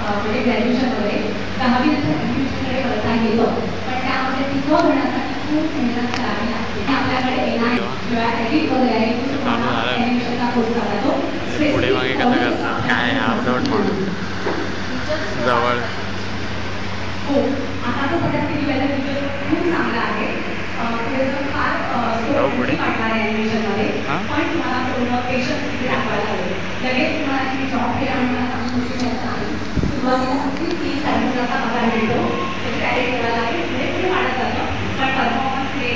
म्हणजे ग्रॅज्युएशनमध्ये 10वी नंतर ॲडमिशनकडे करता येतं, पण त्यामध्ये तिथं होण्यासाठी खूप मेहनत करावी लागते. आपल्याकडे एनआय किंवा एडिट वगैरे आहे, ॲनिमेशनचा कोर्स करता तो पुढे मागे कसं करतात काय अर्धवट म्हणून जवळ. हो, आता तर सगळ्यात टीचर खूप चांगला आहे. पुढे जर फार पुढे वाटणार आहे ॲनिमेशनमध्ये, पण तुम्हाला पूर्ण पेशन्स तिथे दाखवायला हवे. लगेच तुम्हाला तुम्ही जॉब केला आणि मला चांगली गोष्टी द्यायचं आहे. सुरुवातीला अगदी 30,000चा पगार मिळतो, त्याची तयारी करायला लागेल. पुढे पुढे वाढत जातं, पण परफॉर्मन्स हे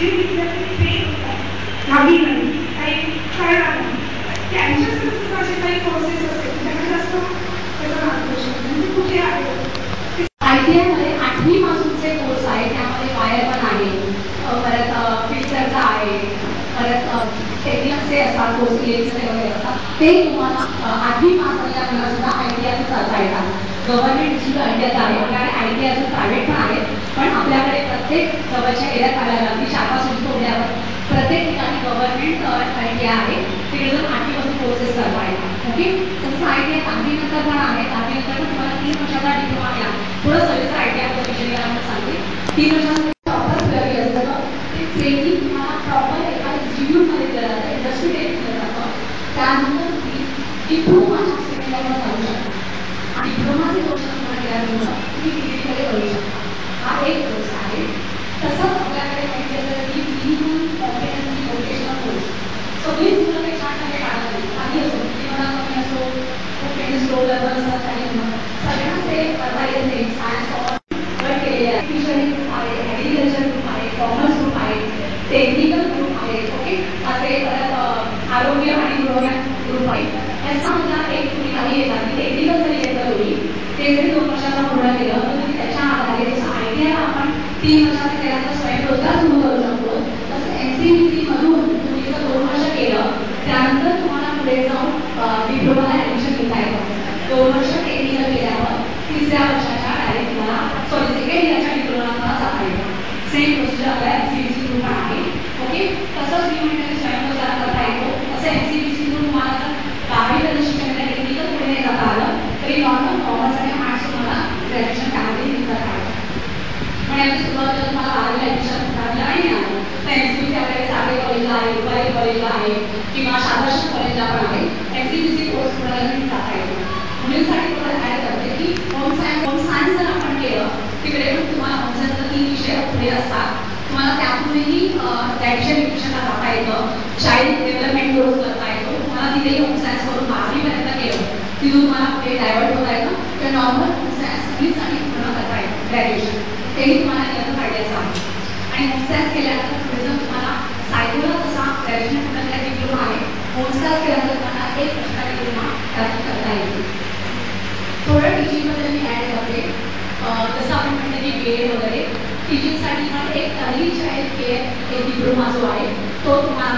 जे विद्यार्थी फेल होतात काही त्यांच्यासाठी असे काही कोर्सेस असते त्याच्याकडे जास्त त्याचा मार्गदर्शन म्हणजे कुठे आहे. आयटीआयमध्ये 8वी पासूनचे कोर्स आहे, त्यामध्ये वायरमन आहे, परत फिल्टरचा आहे, परत टेक्निकचे असतात कोर्स इलेक्ट्रिकचे वगैरे असतात. ते तुम्हाला 8वी पास झाल्यानंतर सुद्धा आयटीआयचं करता येतात. गव्हर्नमेंट सुद्धा इंडियात आहे, आपल्याकडे आयटीआयचं प्रायव्हेट पण आहे, पण आपल्याकडे प्रत्येक जवळच्या एरियात आल्याला की शाखा सुरू सोडल्यावर प्रत्येक ठिकाणी गव्हर्नमेंट आयटीआय आहे, तिकडे जाऊन 8वी पासून कोर्सेस करता येतात. ओके, तसं आयटीआय 10वी नंतर पण आहे. 10वी नंतर पण तुम्हाला 3 वर्षाचा डिप्लोमा घ्या. थोडं सविस्तर आयटीआयचा विषय मला सांगते. 3 वर्षाचा प्रॉपर थिअरी असतं, ते ट्रेनिंग तुम्हाला प्रॉपर एका इन्स्टिट्यूटमध्ये दिलं जातं, इंडस्ट्री ट्रेनिंग दिलं जातं. त्यानंतर तुम्ही डिप्लोमाच्या सेमिनारवर जाऊ शकता. डिप्लोमाचे कोर्स तुम्हाला केल्यानंतर तुम्ही डिग्रीमध्ये करू शकता. हा एक कोर्स आहे. तसंच आपल्याकडे माहिती असतं की मिनिमम कॉम्पिटन्सी वोकेशनल कोर्स सगळीच मुलं काही छान चांगले काढत नाही. काही असो, किंवा कमी असो, कुठे स्लो लेवल असतात, काही सगळ्यांना ते करता येत नाही. सायन्स कॉमर्स केलेले आहे, टिचरिंग ग्रुप आहे, ॲग्रिकल्चर ग्रुप आहे, कॉमर्स ग्रुप आहे, टेक्निकल ग्रुप आहे. ओके, असे परत आरोग्य आणि गृहविज्ञान ग्रुप आहे. त्याचा एक तुम्ही काही येतात की टेक्निकल जरी येतं तुम्ही ते जरी 2 वर्षाचा पूर्ण केलं तर तुम्ही त्याच्या आधारे जसं आयटीआयला आपण 3 वर्षाचा केल्यानंतर स्वयंरोजगार सुरू करू शकतो, तसं एनसीबीसीमधून तुम्ही जर 2 वर्ष केलं त्यानंतर तुम्हाला पुढे जाऊन डिप्लोमाला ॲडमिशन घेता येतं. 2 वर्ष टेक्निकल केल्यावर 3ऱ्या वर्षाच्या डायरेक्ट तुम्हाला सेकंड इयरच्या डिप्लोमाला तुम्हाला जाता येतं. सेम प्रोसिजर आपल्या एनसीबीसीतून पण आहे. ओके, तसंच मी म्हणजे स्वयंरोजगार करता येतो, तसं एनसीबीसीतून तुम्हाला जर 10वी शिक्षण टेक्निकल पुढे नाही जाता आलं तरी नॉर्मल कॉमर्स आणि आर्ट्स तुम्हाला ग्रॅज्युएशन त्यामध्ये करता येतं. पण याची सुरुवातीला तुम्हाला 12वीला ॲडमिशन करायला नाही आलं तर एनसीबीसी आपल्याकडे सावे कॉलेजला आहे, रुपाली कॉलेजला आहे, किंवा शारदाश्रम कॉलेजला पण आहे. एनसीबीसी कोर्स तुम्हाला जाता येतो. मुलींसाठी तुम्हाला ॲड करते की होम सायन्स जर आपण केलं तिकडे पण तुम्हाला होम सायन्सचा 3 विषय पुढे असतात. तुम्हाला त्यातूनही ग्रॅज्युएशन एज्युकेशनला जाता येतं, चाइल्ड डेव्हलपमेंट कोर्स करता येतो. तुम्हाला तिथेही होम सायन्स करून 12वीपर्यंत केलं तिथून तुम्हाला पुढे डायव्हर्ट होता येतं तर नॉर्मल होम सायन्स सगळीसाठी पूर्ण करता येतं ग्रॅज्युएशन. तेही तुम्हाला याचं काढायचं आहे. आणि होम सायन्स केल्यानंतर पुढे जर तुम्हाला सायकोला जसा ग्रॅज्युएशन पूर्ण डिप्लोमा आहे, होम सायन्स केल्यानंतर तुम्हाला 1 वर्षाचा डिप्लोमा त्यातून करता येईल. थोडं टीचिंगमध्ये मी ॲड करते. जसं आपण म्हणतो की BA वगैरे टीचिंगसाठी पण एक अर्ली चाइल्ड केअर एक डिप्लोमा जो आहे तो तुम्हाला